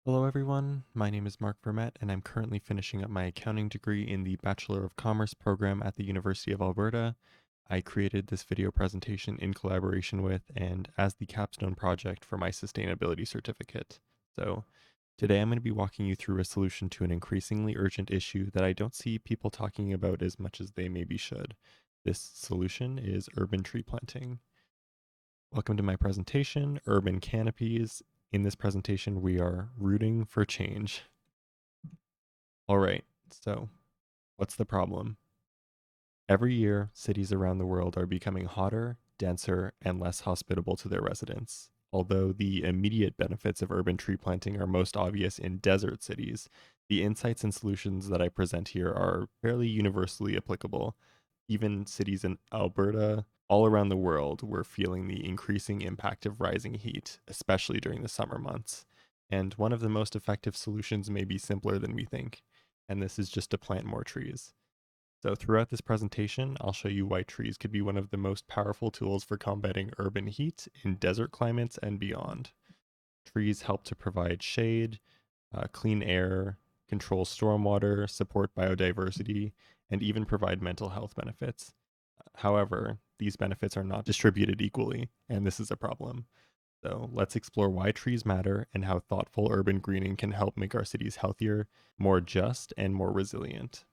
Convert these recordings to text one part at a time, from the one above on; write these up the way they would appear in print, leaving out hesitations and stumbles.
Hello everyone, my name is Mark Vermette and I'm currently finishing up my accounting degree in the Bachelor of Commerce program at the University of Alberta. I created this video presentation in collaboration with and as the capstone project for my sustainability certificate. So today I'm going to be walking you through a solution to an increasingly urgent issue that I don't see people talking about as much as they maybe should. This solution is urban tree planting. Welcome to my presentation, Urban Canopies. In this presentation, we are rooting for change. All right, so what's the problem? Every year, cities around the world are becoming hotter, denser, and less hospitable to their residents. Although the immediate benefits of urban tree planting are most obvious in desert cities, the insights and solutions that I present here are fairly universally applicable. Even cities in Alberta, all around the world, were feeling the increasing impact of rising heat, especially during the summer months. And one of the most effective solutions may be simpler than we think, and this is just to plant more trees. So throughout this presentation, I'll show you why trees could be one of the most powerful tools for combating urban heat in desert climates and beyond. Trees help to provide shade, clean air, control stormwater, support biodiversity, and even provide mental health benefits. However, these benefits are not distributed equally, and this is a problem. So let's explore why trees matter and how thoughtful urban greening can help make our cities healthier, more just, and more resilient.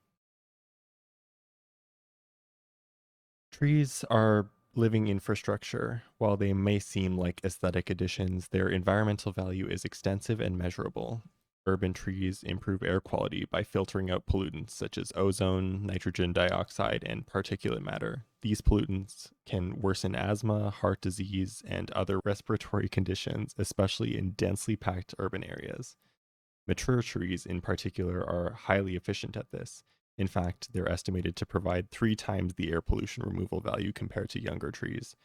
Trees are living infrastructure. While they may seem like aesthetic additions, their environmental value is extensive and measurable. Urban trees improve air quality by filtering out pollutants such as ozone, nitrogen dioxide, and particulate matter. These pollutants can worsen asthma, heart disease, and other respiratory conditions, especially in densely packed urban areas. Mature trees, in particular, are highly efficient at this. In fact, they're estimated to provide 3 times the air pollution removal value compared to younger trees.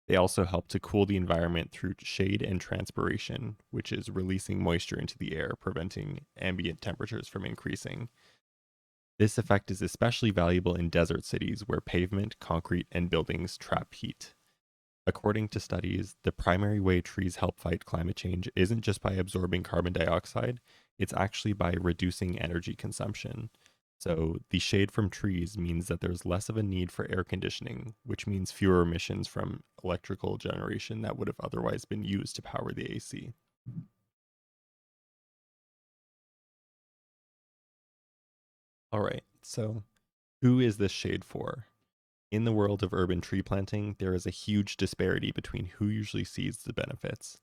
They also help to cool the environment through shade and transpiration, which is releasing moisture into the air, preventing ambient temperatures from increasing. This effect is especially valuable in desert cities where pavement, concrete, and buildings trap heat. According to studies, the primary way trees help fight climate change isn't just by absorbing carbon dioxide, it's actually by reducing energy consumption. So, the shade from trees means that there's less of a need for air conditioning, which means fewer emissions from electrical generation that would have otherwise been used to power the AC. All right, so who is this shade for? In the world of urban tree planting, there is a huge disparity between who usually sees the benefits.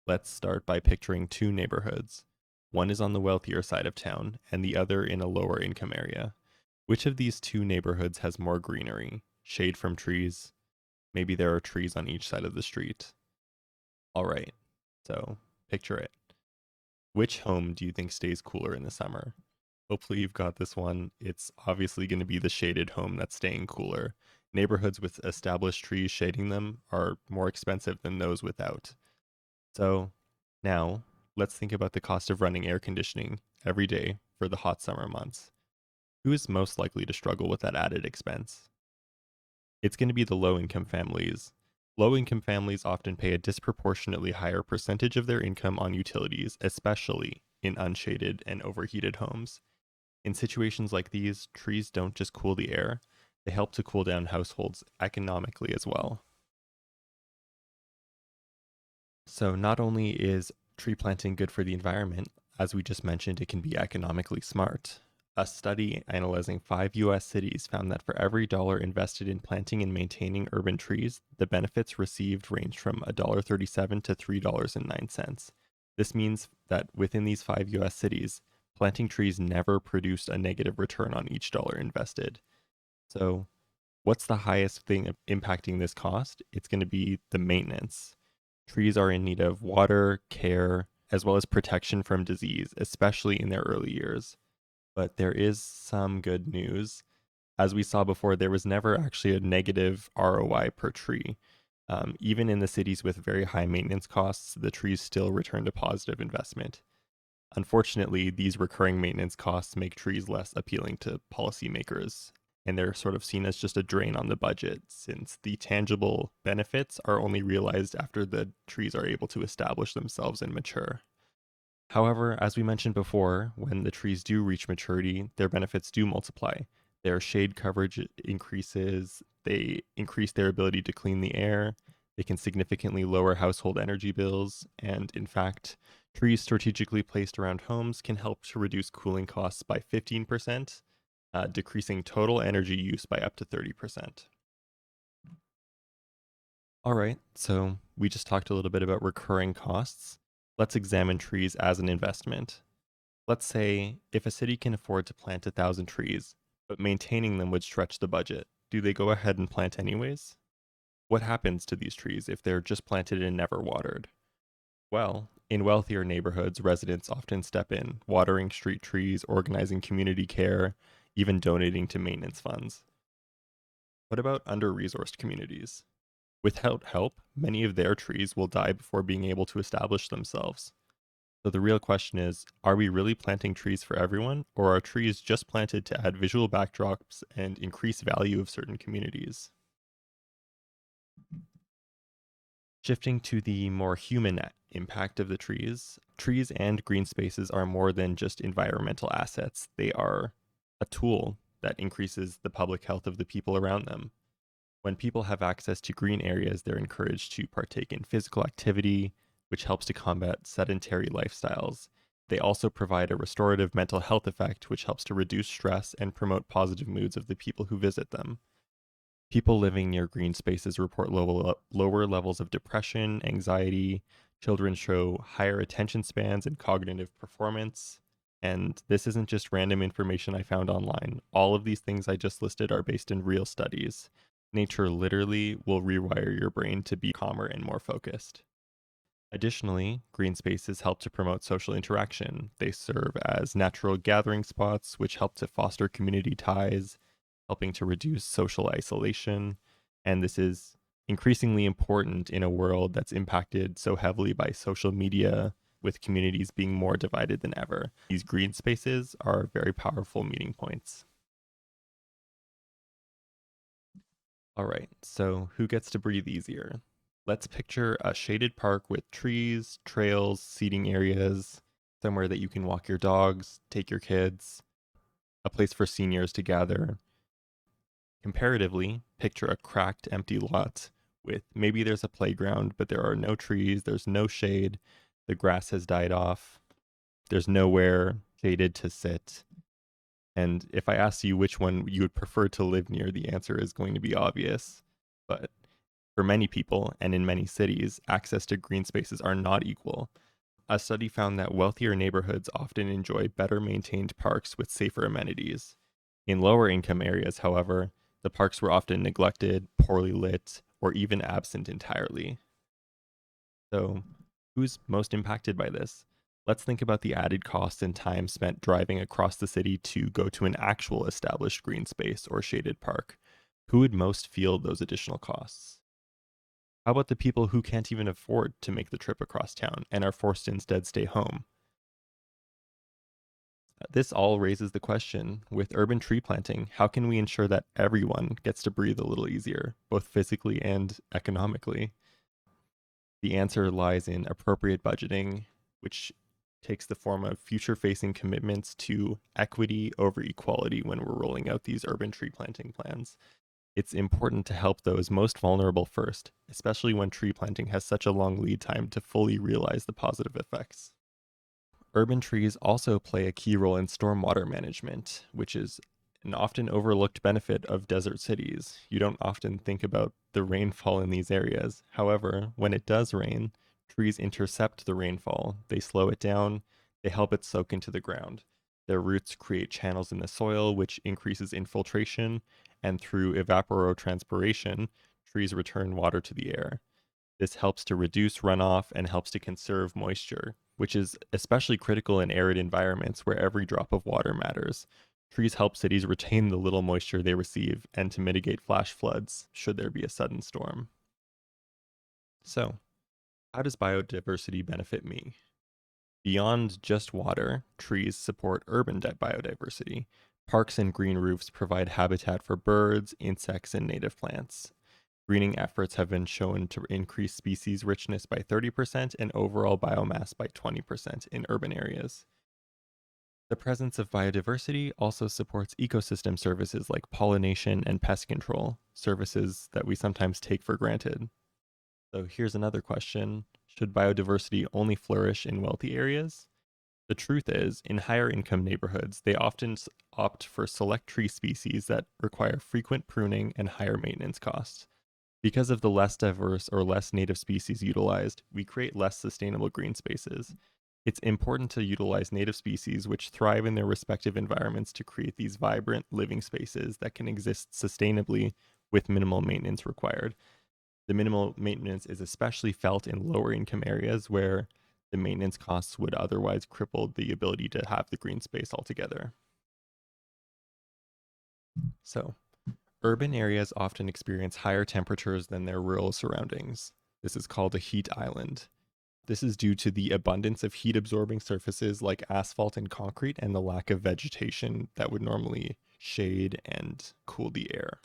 Let's start by picturing 2 neighborhoods. One is on the wealthier side of town, and the other in a lower income area. Which of these 2 neighborhoods has more greenery? Shade from trees? Maybe there are trees on each side of the street. All right, so picture it. Which home do you think stays cooler in the summer? Hopefully, you've got this one. It's obviously going to be the shaded home that's staying cooler. Neighborhoods with established trees shading them are more expensive than those without. So now let's think about the cost of running air conditioning every day for the hot summer months. Who is most likely to struggle with that added expense? It's going to be the low income families. Low income families often pay a disproportionately higher percentage of their income on utilities, especially in unshaded and overheated homes. In situations like these, trees don't just cool the air, they help to cool down households economically as well. So, not only is tree planting good for the environment, as we just mentioned, it can be economically smart. A study analyzing 5 US cities found that for every dollar invested in planting and maintaining urban trees, the benefits received ranged from $1.37 to $3.09. This means that within these 5 US cities, planting trees never produced a negative return on each dollar invested. So, what's the highest thing impacting this cost? It's going to be the maintenance. Trees are in need of water, care, as well as protection from disease, especially in their early years. But there is some good news. As we saw before, there was never actually a negative ROI per tree. Even in the cities with very high maintenance costs, the trees still returned a positive investment. Unfortunately, these recurring maintenance costs make trees less appealing to policymakers, and they're sort of seen as just a drain on the budget since the tangible benefits are only realized after the trees are able to establish themselves and mature. However, as we mentioned before, when the trees do reach maturity, their benefits do multiply. Their shade coverage increases, they increase their ability to clean the air, they can significantly lower household energy bills, and in fact, trees strategically placed around homes can help to reduce cooling costs by 15%, decreasing total energy use by up to 30%. All right, so we just talked a little bit about recurring costs. Let's examine trees as an investment. Let's say if a city can afford to plant 1,000 trees, but maintaining them would stretch the budget, do they go ahead and plant anyways? What happens to these trees if they're just planted and never watered? Well, in wealthier neighborhoods, residents often step in, watering street trees, organizing community care, even donating to maintenance funds. What about under resourced communities? Without help, many of their trees will die before being able to establish themselves. So the real question is, are we really planting trees for everyone, or are trees just planted to add visual backdrops and increase value of certain communities? Shifting to the more human impact of the trees, trees and green spaces are more than just environmental assets. They are a tool that increases the public health of the people around them. When people have access to green areas, they're encouraged to partake in physical activity, which helps to combat sedentary lifestyles. They also provide a restorative mental health effect, which helps to reduce stress and promote positive moods of the people who visit them. People living near green spaces report lower levels of depression, anxiety. Children show higher attention spans and cognitive performance. And this isn't just random information I found online. All of these things I just listed are based in real studies. Nature literally will rewire your brain to be calmer and more focused. Additionally, green spaces help to promote social interaction. They serve as natural gathering spots, which help to foster community ties, helping to reduce social isolation. And this is increasingly important in a world that's impacted so heavily by social media, with communities being more divided than ever. These green spaces are very powerful meeting points. All right, so who gets to breathe easier? Let's picture a shaded park with trees, trails, seating areas, somewhere that you can walk your dogs, take your kids, a place for seniors to gather. Comparatively, picture a cracked, empty lot with maybe there's a playground, but there are no trees, there's no shade, the grass has died off, there's nowhere shaded to sit. And if I ask you which one you would prefer to live near, the answer is going to be obvious. But for many people and in many cities, access to green spaces are not equal. A study found that wealthier neighborhoods often enjoy better maintained parks with safer amenities. In lower income areas, however, the parks were often neglected, poorly lit, or even absent entirely. So, who's most impacted by this? Let's think about the added cost and time spent driving across the city to go to an actual established green space or shaded park. Who would most feel those additional costs? How about the people who can't even afford to make the trip across town and are forced to instead stay home? This all raises the question, with urban tree planting, how can we ensure that everyone gets to breathe a little easier, both physically and economically? The answer lies in appropriate budgeting, which takes the form of future-facing commitments to equity over equality when we're rolling out these urban tree planting plans. It's important to help those most vulnerable first, especially when tree planting has such a long lead time to fully realize the positive effects. Urban trees also play a key role in stormwater management, which is an often overlooked benefit of desert cities. You don't often think about the rainfall in these areas. However, when it does rain, trees intercept the rainfall. They slow it down, they help it soak into the ground. Their roots create channels in the soil, which increases infiltration, and through evapotranspiration, trees return water to the air. This helps to reduce runoff and helps to conserve moisture, which is especially critical in arid environments where every drop of water matters. Trees help cities retain the little moisture they receive and to mitigate flash floods should there be a sudden storm. So, how does biodiversity benefit me? Beyond just water, trees support urban biodiversity. Parks and green roofs provide habitat for birds, insects, and native plants. Greening efforts have been shown to increase species richness by 30% and overall biomass by 20% in urban areas. The presence of biodiversity also supports ecosystem services like pollination and pest control, services that we sometimes take for granted. So here's another question. Should biodiversity only flourish in wealthy areas? The truth is, in higher income neighborhoods, they often opt for select tree species that require frequent pruning and higher maintenance costs. Because of the less diverse or less native species utilized, we create less sustainable green spaces. It's important to utilize native species which thrive in their respective environments to create these vibrant living spaces that can exist sustainably with minimal maintenance required. The minimal maintenance is especially felt in lower income areas where the maintenance costs would otherwise cripple the ability to have the green space altogether. So, urban areas often experience higher temperatures than their rural surroundings. This is called a heat island. This is due to the abundance of heat absorbing surfaces like asphalt and concrete and the lack of vegetation that would normally shade and cool the air.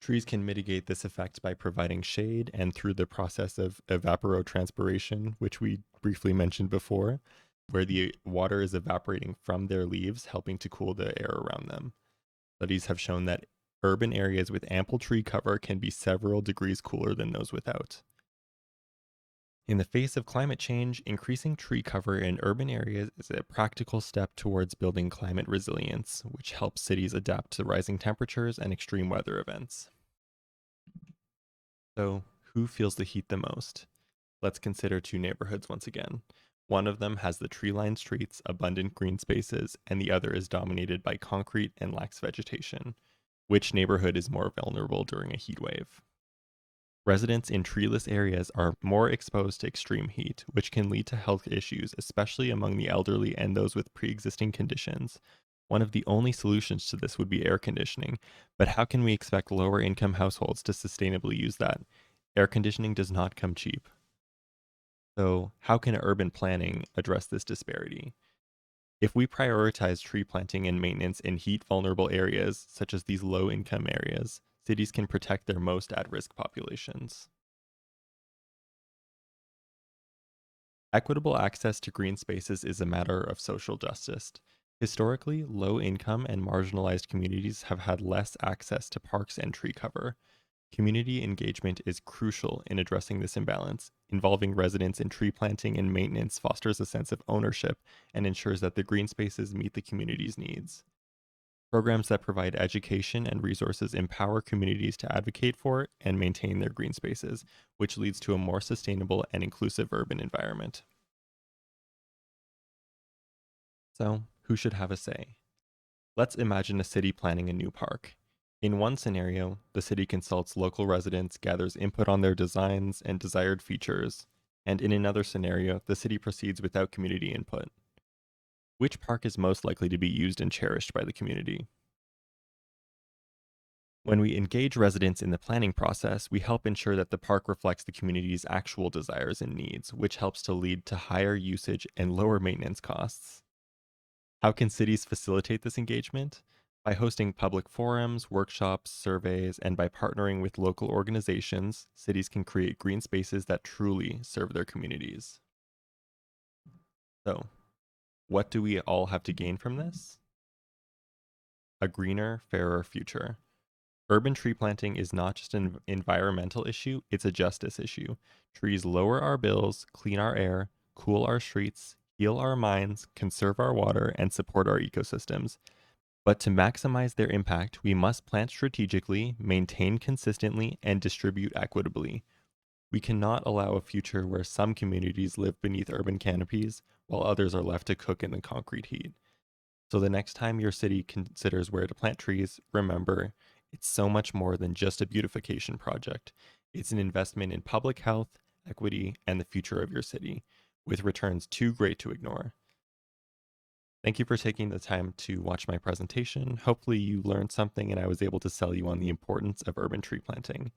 Trees can mitigate this effect by providing shade and through the process of evapotranspiration, which we briefly mentioned before, where the water is evaporating from their leaves, helping to cool the air around them. Studies have shown that urban areas with ample tree cover can be several degrees cooler than those without. In the face of climate change, increasing tree cover in urban areas is a practical step towards building climate resilience, which helps cities adapt to rising temperatures and extreme weather events. So, who feels the heat the most? Let's consider two neighborhoods once again. One of them has the tree-lined streets, abundant green spaces, and the other is dominated by concrete and lacks vegetation. Which neighborhood is more vulnerable during a heat wave? Residents in treeless areas are more exposed to extreme heat, which can lead to health issues, especially among the elderly and those with pre-existing conditions. One of the only solutions to this would be air conditioning, but how can we expect lower income households to sustainably use that? Air conditioning does not come cheap. So, how can urban planning address this disparity? If we prioritize tree planting and maintenance in heat vulnerable areas, such as these low income areas, cities can protect their most at risk populations. Equitable access to green spaces is a matter of social justice. Historically, low income and marginalized communities have had less access to parks and tree cover. Community engagement is crucial in addressing this imbalance. Involving residents in tree planting and maintenance fosters a sense of ownership and ensures that the green spaces meet the community's needs. Programs that provide education and resources empower communities to advocate for and maintain their green spaces, which leads to a more sustainable and inclusive urban environment. So, who should have a say? Let's imagine a city planning a new park. In one scenario, the city consults local residents, gathers input on their designs and desired features, and in another scenario, the city proceeds without community input. Which park is most likely to be used and cherished by the community? When we engage residents in the planning process, we help ensure that the park reflects the community's actual desires and needs, which helps to lead to higher usage and lower maintenance costs. How can cities facilitate this engagement? By hosting public forums, workshops, surveys, and by partnering with local organizations, cities can create green spaces that truly serve their communities. So, what do we all have to gain from this? A greener, fairer future. Urban tree planting is not just an environmental issue, it's a justice issue. Trees lower our bills, clean our air, cool our streets, heal our minds, conserve our water, and support our ecosystems. But to maximize their impact, we must plant strategically, maintain consistently, and distribute equitably. We cannot allow a future where some communities live beneath urban canopies while others are left to cook in the concrete heat. So the next time your city considers where to plant trees, remember, it's so much more than just a beautification project. It's an investment in public health, equity, and the future of your city, with returns too great to ignore. Thank you for taking the time to watch my presentation. Hopefully you learned something and I was able to sell you on the importance of urban tree planting.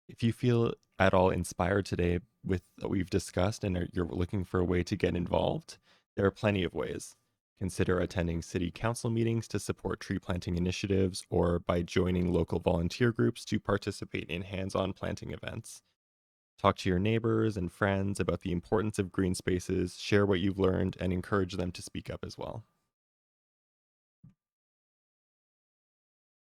If you feel at all inspired today with what we've discussed and you're looking for a way to get involved, there are plenty of ways. Consider attending city council meetings to support tree planting initiatives or by joining local volunteer groups to participate in hands on planting events. Talk to your neighbors and friends about the importance of green spaces, share what you've learned, and encourage them to speak up as well.